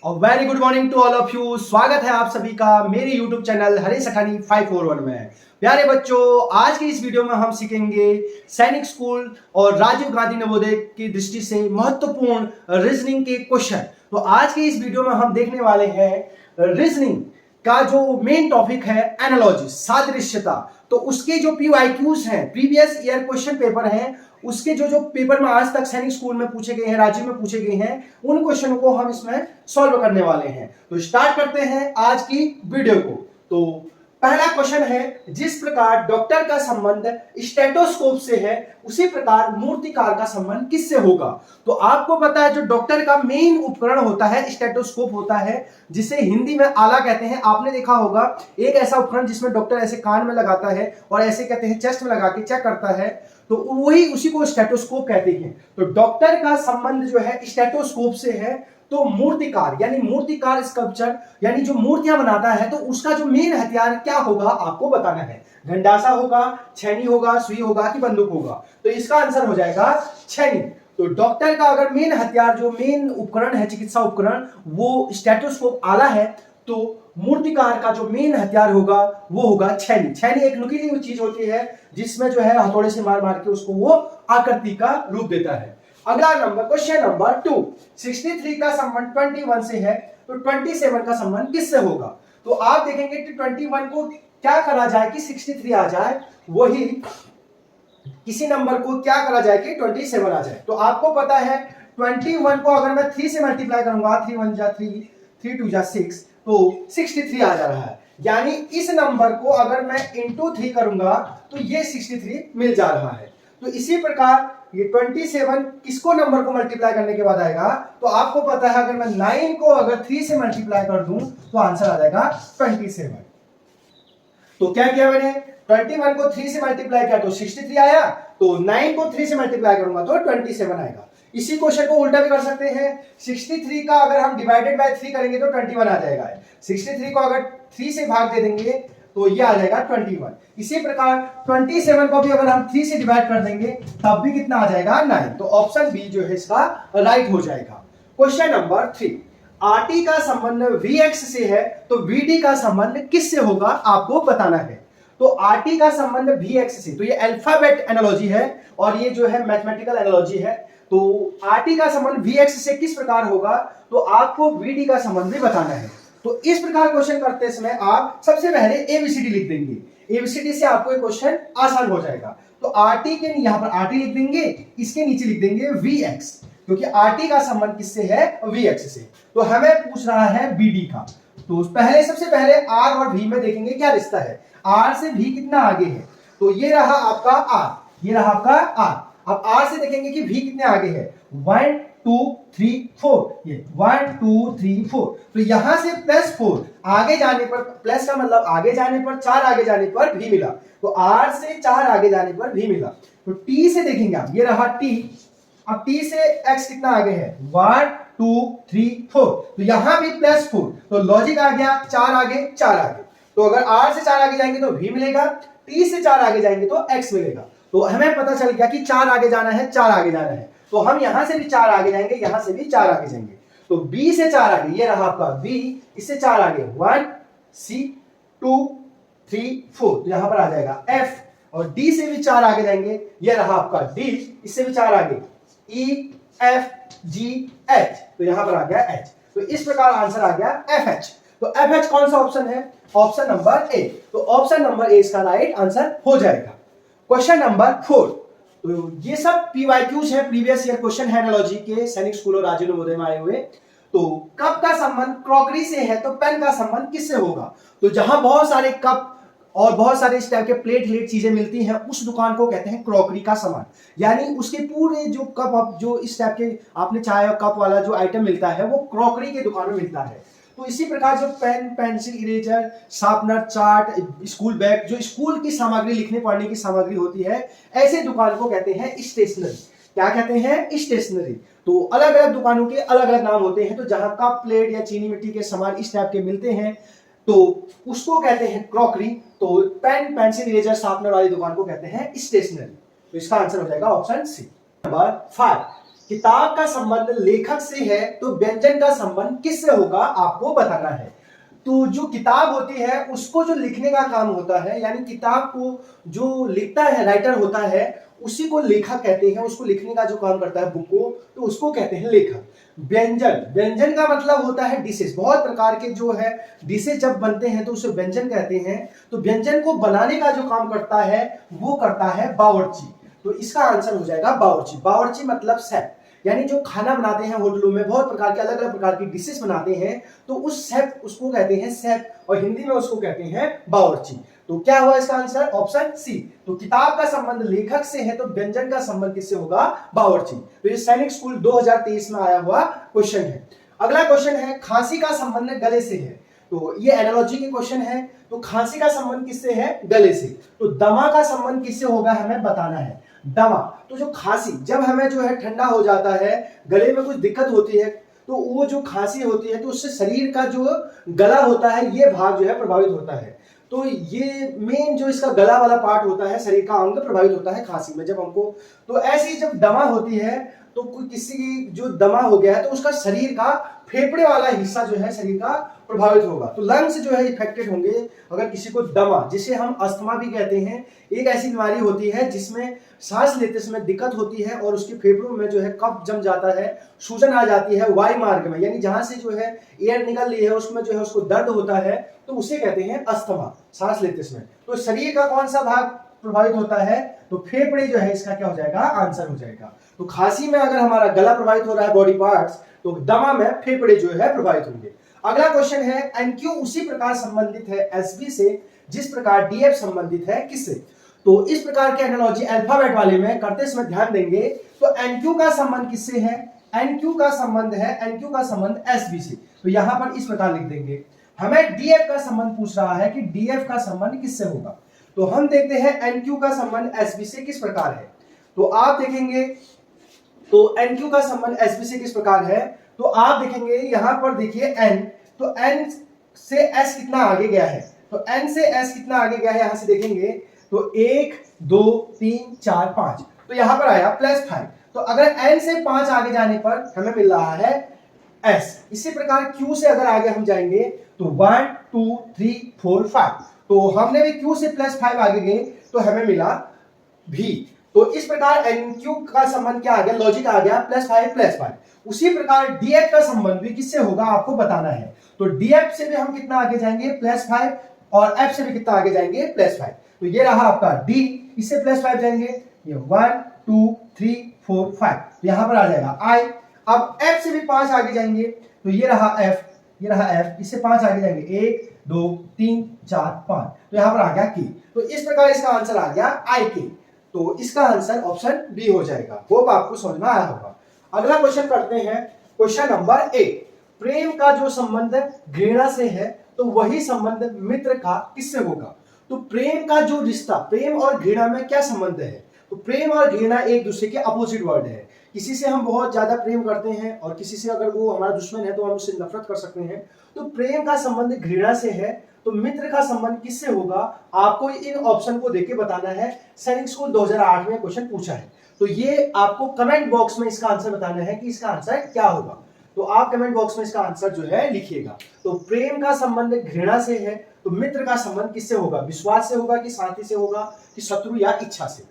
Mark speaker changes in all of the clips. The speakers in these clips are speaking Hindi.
Speaker 1: और very good morning to all of you. स्वागत है आप सभी का मेरे YouTube चैनल हरीश अखानी 541 में। प्यारे बच्चों, आज की इस वीडियो में हम सीखेंगे सैनिक स्कूल और राजीव गांधी नवोदय की दृष्टि से महत्वपूर्ण रीजनिंग के क्वेश्चन। तो आज की इस वीडियो में हम देखने वाले हैं रीजनिंग का जो मेन टॉपिक है एनालॉजी, सादृश्यता। तो उसके जो PYQs हैं, प्रीवियस ईयर क्वेश्चन पेपर हैं, उसके जो पेपर में आज तक सैनिक स्कूल में पूछे गए हैं, राज्य में पूछे गए हैं, उन क्वेश्चनों को हम इसमें सॉल्व करने वाले हैं। तो स्टार्ट करते हैं आज की वीडियो को। तो पहला क्वेश्चन है, जिस प्रकार डॉक्टर का संबंध स्टेथोस्कोप से है उसी प्रकार मूर्तिकार का संबंध किससे होगा। तो आपको पता है जो डॉक्टर का मेन उपकरण होता है स्टेथोस्कोप होता है, जिसे हिंदी में आला कहते हैं। आपने देखा होगा एक ऐसा उपकरण जिसमें डॉक्टर ऐसे कान में लगाता है और ऐसे कहते हैं चेस्ट में लगा के चेक करता है, तो वही उसी को स्टेथोस्कोप कहते हैं। तो डॉक्टर का संबंध जो है स्टेथोस्कोप से है। तो मूर्तिकार यानी मूर्तिकार स्कल्पचर यानी जो मूर्तियां बनाता है, तो उसका जो मेन हथियार क्या होगा आपको बताना है। गंडासा होगा, छैनी होगा, सुई होगा कि बंदूक होगा। तो इसका आंसर हो जाएगा छैनी। तो डॉक्टर का अगर मेन हथियार जो मेन उपकरण है, चिकित्सा उपकरण, वो स्टेथोस्कोप आला है, तो मूर्तिकार का जो मेन हथियार होगा वो होगा छैनी। छैनी एक नुकीली हुई चीज होती है जिसमें जो है हथौड़े से मार मार के उसको वो आकृति का रूप देता है। अगला नंबर, क्वेश्चन नंबर 2, 63 का संबंध 21 से है, तो 27 का संबंध किससे होगा। तो आप देखेंगे कि 21 को क्या करा जाए कि 63 आ जाए, वही किसी नंबर को क्या करा जाए कि 27 आ जाए। तो आपको पता है 21 को अगर मैं 3 से मल्टीप्लाई करूंगा, 3 1 जा 3, 3 2 जा 6, तो 63 आ जा रहा है। यानी इस नंबर को अगर मैं इंटू 3 करूंगा तो ये 63 मिल जा रहा है। तो इसी प्रकार ये 27 किसको नंबर को मल्टीप्लाई करने के बाद आएगा, तो आपको पता है अगर मैं 9 को अगर 3 से मल्टीप्लाई कर दूं तो आंसर आ जाएगा 27। तो क्या किया मैंने, 21 को 3 से मल्टीप्लाई किया तो 63 आया, तो 9 को 3 से मल्टीप्लाई करूंगा तो 27 आएगा। इसी क्वेश्चन को उल्टा भी कर सकते हैं। 63 का अगर हम डिवाइडेड बाय 3 करेंगे तो 21 आ जाएगा। 63 को अगर 3 से भाग दे देंगे तो ये आ जाएगा 21। इसी प्रकार 27 को भी अगर हम 3 से डिवाइड कर देंगे तब भी कितना आ जाएगा, 9। तो ऑप्शन बी जो है इसका राइट हो जाएगा। क्वेश्चन नंबर 3, RT का संबंध VX से है, तो VD का संबंध किससे होगा आपको बताना है। तो RT का संबंध VX से, तो ये अल्फाबेट एनालॉजी है और ये जो है मैथमेटिकल एनालॉजी है। तो RT का संबंध VX से किस प्रकार होगा, तो आपको VD का संबंध भी बताना है। तो इस प्रकार क्वेश्चन करते समय आप सबसे पहले ABCD लिख देंगे। ABCD से आपको ये क्वेश्चन आसान हो जाएगा। तो RT के यहाँ पर RT लिख देंगे, इसके नीचे लिख देंगे VX, क्योंकि RT का संबंध किससे है, VX से। तो हमें पूछ रहा है BD का। तो पहले सबसे पहले R और V में देखेंगे क्या रिश्ता है। R से V कितना आगे है, तो ये रहा आपका R, ये रहा आपका R। अब R से देखेंगे कि V कितने आगे है, 1 2 3 4, ये 1 2 3 4। तो यहां से +4 आगे जाने पर, प्लस का मतलब आगे जाने पर, 4 आगे जाने पर V मिला। तो R से 4 आगे जाने पर V मिला। तो T से देखेंगे आप, ये रहा T। अब T से X कितना आगे है, 1 2 3 4। तो यहां भी +4, तो लॉजिक आ गया 4 आगे 4 आगे। तो अगर R से 4 आगे जाएंगे तो V मिलेगा, T से 4 आगे जाएंगे तो X मिलेगा। तो हमें पता चल गया कि 4 आगे जाना है, 4 आगे जाना है। तो हम यहां से भी 4 आगे जाएंगे, यहां से भी 4 आगे जाएंगे। तो B से 4 आगे, ये रहा आपका B, इससे 4 आगे 1 C 2 3 4, तो यहां पर आ जाएगा F। और D से भी 4 आगे जाएंगे, ये रहा आपका D, इससे भी 4 आगे E F G H, तो यहां पर आ गया H। तो इस प्रकार आंसर आ गया FH। तो FH कौन सा ऑप्शन है, ऑप्शन नंबर A। तो ऑप्शन नंबर A इसका राइट आंसर हो जाएगा। क्वेश्चन नंबर 4, तो ये सब PYQs है, प्रीवियस ईयर क्वेश्चन है एनालॉजी के, सैनिक स्कूल और राजीव नवोदय में आए हुए। तो कप का संबंध क्रॉकरी से है, तो पेन का संबंध किससे होगा। तो जहां बहुत सारे कप और बहुत सारे इस टाइप के प्लेट चीजें मिलती हैं, उस दुकान को कहते हैं क्रॉकरी का सामान। यानी उसके पूरे जो कप, जो इस टाइप के आपने चाय और कप वाला जो आइटम मिलता है वो क्रॉकरी के दुकान में मिलता है। तो इसी प्रकार जो pen, pencil, eraser, sharpener, chart, school bag, जो स्कूल की सामग्री, लिखने पढ़ने की सामग्री होती है, ऐसे दुकान को कहते हैं स्टेशनरी। क्या कहते हैं, स्टेशनरी। तो अलग अलग दुकानों के अलग अलग नाम होते हैं। तो जहां कप, प्लेट या चीनी मिट्टी के सामान इस टाइप के मिलते हैं तो उसको कहते हैं क्रॉकरी। तो पेन, पेंसिल, इरेजर, शार्पनर वाली दुकान को कहते हैं स्टेशनरी। तो इसका आंसर हो जाएगा ऑप्शन सी। नंबर 5, किताब का संबंध लेखक से है तो व्यंजन का संबंध किससे होगा आपको बताना है। तो जो किताब होती है उसको जो लिखने का काम होता है, यानी किताब को जो लिखता है राइटर होता है उसी को लेखक कहते हैं, उसको लिखने का जो काम करता है बुक को, तो उसको कहते हैं लेखक। व्यंजन, व्यंजन का मतलब होता है डिशेस, बहुत प्रकार के जो है डिशेस जब बनते हैं तो उसे व्यंजन कहते हैं। तो व्यंजन को बनाने का जो काम करता है वो करता है बावर्ची। तो इसका आंसर हो जाएगा बावर्ची। बावर्ची मतलब शेफ, यानी जो खाना बनाते हैं होटलों में, बहुत प्रकार के अलग अलग प्रकार की डिशेस बनाते हैं, तो उस शेफ उसको कहते हैं शेफ, और हिंदी में उसको कहते हैं बावर्ची। तो क्या हुआ इसका आंसर? Option C. तो किताब का संबंध लेखक से है तो व्यंजन का संबंध किससे होगा? बावर्ची। तो ये सैनिक स्कूल 2023 में आया हुआ क्वेश्चन है। अगला क्वेश्चन है, खांसी का संबंध गले से है। तो ये एनालॉजी के क्वेश्चन है। तो खांसी का संबंध किससे है? गले से। तो दमा का संबंध किससे होगा हमें बताना है। दमा, तो जो खांसी, जब हमें जो है ठंडा हो जाता है, गले में कुछ दिक्कत होती है, तो वो जो खांसी होती है तो उससे शरीर का जो गला होता है ये भाग जो है प्रभावित होता है। तो ये मेन जो इसका गला वाला पार्ट होता है, शरीर का अंग प्रभावित होता है खांसी में जब हमको। तो ऐसी जब दमा होती है तो कोई किसी की जो दमा हो गया है तो उसका शरीर का फेफड़े वाला हिस्सा जो है शरीर का प्रभावित होगा, तो लंग्स जो है इफेक्टेड होंगे अगर किसी को दमा, जिसे हम अस्थमा भी कहते हैं, एक ऐसी बीमारी होती है जिसमें सांस लेते समय दिक्कत होती है और उसके फेफड़ों में जो है कफ जम जाता है, सूजन आ जाती है वायु मार्ग में, यानी जहां से जो है एयर निकल रही है उसमें जो है उसको दर्द होता है, तो उसे कहते हैं अस्थमा, सांस लेते समय। तो शरीर का कौन सा भाग प्रभावित होता है? तो फेफड़े जो है इसका क्या हो जाएगा? आंसर हो जाएगा। तो खांसी में अगर हमारा गला प्रभावित हो रहा है बॉडी पार्ट्स, तो दमा में फेफड़े जो है प्रभावित होंगे। अगला क्वेश्चन है, एनक्यू उसी प्रकार संबंधित है एसबी से जिस प्रकार डीएफ संबंधित है किससे? तो इस प्रकार के एनालॉजी अल्फाबेट वाले में करते समय ध्यान देंगे। तो एनक्यू का संबंध किससे है? एनक्यू का संबंध है, एनक्यू का संबंध एसबी से। तो यहां पर इस प्रकार लिख देंगे। हमें डीएफ का संबंध पूछ रहा है कि डीएफ का संबंध किससे होगा। तो हम देखते हैं एनक्यू का संबंध एसबी से किस प्रकार है। तो आप देखेंगे, तो एनक्यू का संबंध एसबी से किस प्रकार है, तो आप देखेंगे यहां पर देखिए एन, तो एन से एस कितना आगे गया है, तो एन से एस कितना आगे गया है यहां से देखेंगे, तो 1 2 3 4 5, तो यहां पर आया +5। तो अगर एन से 5 आगे जाने पर हमें मिल रहा है एस। इसी प्रकार क्यू से अगर आगे हम जाएंगे तो 1 2 3 4 5, तो हमने भी क्यू से +5 आगे गए तो हमें मिला भी। तो इस प्रकार एनक्यू का संबंध क्या आ गया? लॉजिक आ गया +5 उसी प्रकार डीएफ का संबंध भी किससे होगा आपको बताना है। तो डीएफ से भी हम कितना आगे जाएंगे? +5, और एफ से भी कितना आगे जाएंगे? +5। तो ये रहा आपका डी, इससे +5 जाएंगे, ये 1 2 3 4 5, यहां पर आ जाएगा आई। अब एफ से भी 5 आगे जाएंगे, तो ये रहा एफ, ये रहा एफ, इससे 5 आगे जाएंगे, 1 2 3 4 5, तो यहां पर आ गया की। तो इस प्रकार इसका आंसर आ गया आई के। तो इसका आंसर ऑप्शन बी हो जाएगा। होप आपको समझ में आया होगा। अगला क्वेश्चन करते हैं, क्वेश्चन नंबर 8। प्रेम का जो संबंध घृणा से है तो वही संबंध मित्र का किससे होगा? तो प्रेम का जो रिश्ता, प्रेम और घृणा में क्या संबंध है? तो प्रेम और घृणा एक दूसरे के अपोजिट वर्ड है। किसी से हम बहुत ज्यादा प्रेम करते हैं और किसी से अगर वो हमारा दुश्मन है तो हम उससे नफरत कर सकते हैं। तो प्रेम का संबंध घृणा से है तो मित्र का संबंध किससे होगा? आपको इन ऑप्शन को देके बताना है। सैनिक स्कूल 2008 में क्वेश्चन पूछा है, तो ये आपको कमेंट बॉक्स में इसका आंसर बताना है कि इसका आंसर क्या होगा। तो आप कमेंट बॉक्स में इसका आंसर जो है लिखिएगा। तो प्रेम का संबंध घृणा से है तो मित्र का संबंध किससे होगा? विश्वास से होगा कि शांति से होगा कि शत्रु या इच्छा से?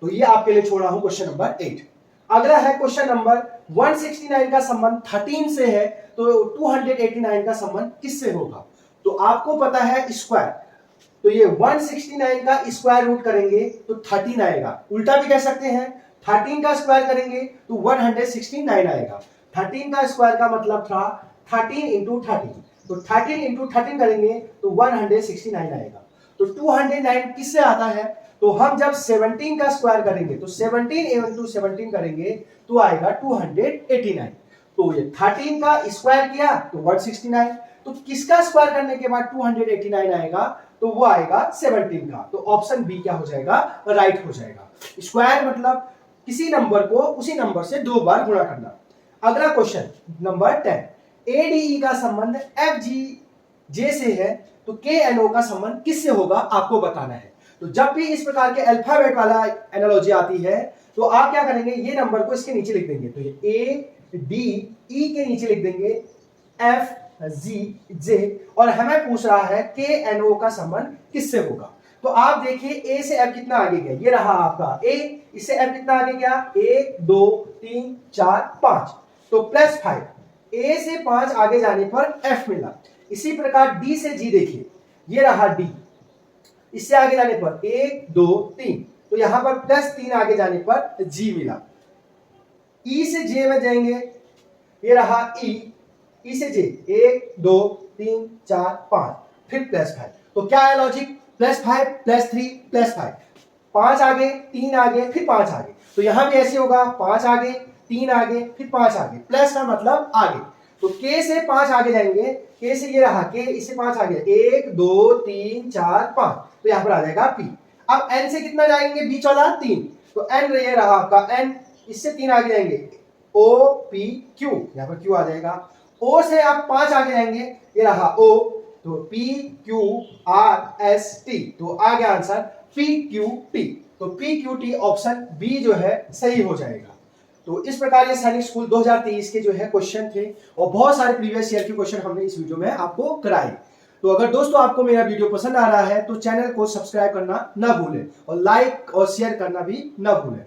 Speaker 1: तो ये आपके लिए छोड़ा हूं क्वेश्चन नंबर 8। अगला है क्वेश्चन नंबर 169 का संबंध 13 से है तो 289 का संबंध किससे होगा? तो आपको पता है स्क्वायर, तो ये 169 का स्क्वायर रूट करेंगे तो 13 आएगा। उल्टा भी कह सकते हैं, 13 का स्क्वायर करेंगे तो 169 आएगा। 13 का स्क्वायर का मतलब था 13 इंटू 13, तो 13 इंटू 13 करेंगे तो 169 आएगा। तो 209 किससे आता है? तो हम जब 17 का स्क्वायर करेंगे तो 17 इंटू 17 करेंगे तो आएगा 289। तो ये 13 का स्क्वायर किया तो 169, तो किसका स्क्वायर करने के बाद 289 आएगा? तो वो आएगा 17 का। तो ऑप्शन बी क्या हो जाएगा? राइट हो जाएगा। स्क्वायर मतलब किसी नंबर को उसी नंबर से 2 बार गुणा करना। अगला क्वेश्चन नंबर 10, एडीई का संबंध एफजी से है तो केएनओ का संबंध किससे होगा आपको बताना है। तो जब भी इस प्रकार के अल्फाबेट वाला एनालॉजी आती है तो आप क्या करेंगे, ये नंबर को इसके नीचे लिख देंगे, तो ये ए डी ई के नीचे लिख देंगे एफ जी जे, और हमें पूछ रहा है के एन ओ का संबंध किससे होगा। तो आप देखिए ए से एफ कितना आगे गया, ये रहा आपका ए, इससे एफ कितना आगे गया, 1 2 3 4 5, तो +5, ए से 5 आगे जाने पर एफ मिला। इसी प्रकार डी से जी देखिए, ये रहा डी, इससे आगे जाने पर 1 2 3, तो यहां पर +3 आगे जाने पर जी मिला। ई से जे में जाएंगे, ये रहा ई से जे 1 2 3 4 5, फिर +5, तो क्या है लॉजिक, +5 +3 +5, 5 आगे 3 आगे फिर 5 आगे, तो यहां भी ऐसे होगा, 5 आगे 3 आगे फिर 5 आगे, प्लस का मतलब आगे, तो के से 5 आगे जाएंगे, के से ये रहा के, इससे 5 आगे 1 2 3 4 5, तो यहां पर आ जाएगा पी। अब एन से कितना जाएंगे, बीच वाला 3, तो एन ये रहा आपका एन, इससे 3 आगे जाएंगे ओ पी क्यू, यहां पर क्यू आ जाएगा। ओ से आप 5 आगे जाएंगे, ये रहा ओ, तो P Q R S T, तो आ गया आंसर पी क्यू टी, तो P Q T option B जो है सही हो जाएगा। तो इस प्रकार ये सैनिक स्कूल 2023 के जो है क्वेश्चन थे, और बहुत सारे प्रीवियस ईयर के क्वेश्चन हमने इस वीडियो में आपको कराए। तो अगर दोस्तों आपको मेरा वीडियो पसंद आ रहा है तो चैनल को सब्सक्राइब करना ना भूलें, और लाइक और शेयर करना भी ना भूलें।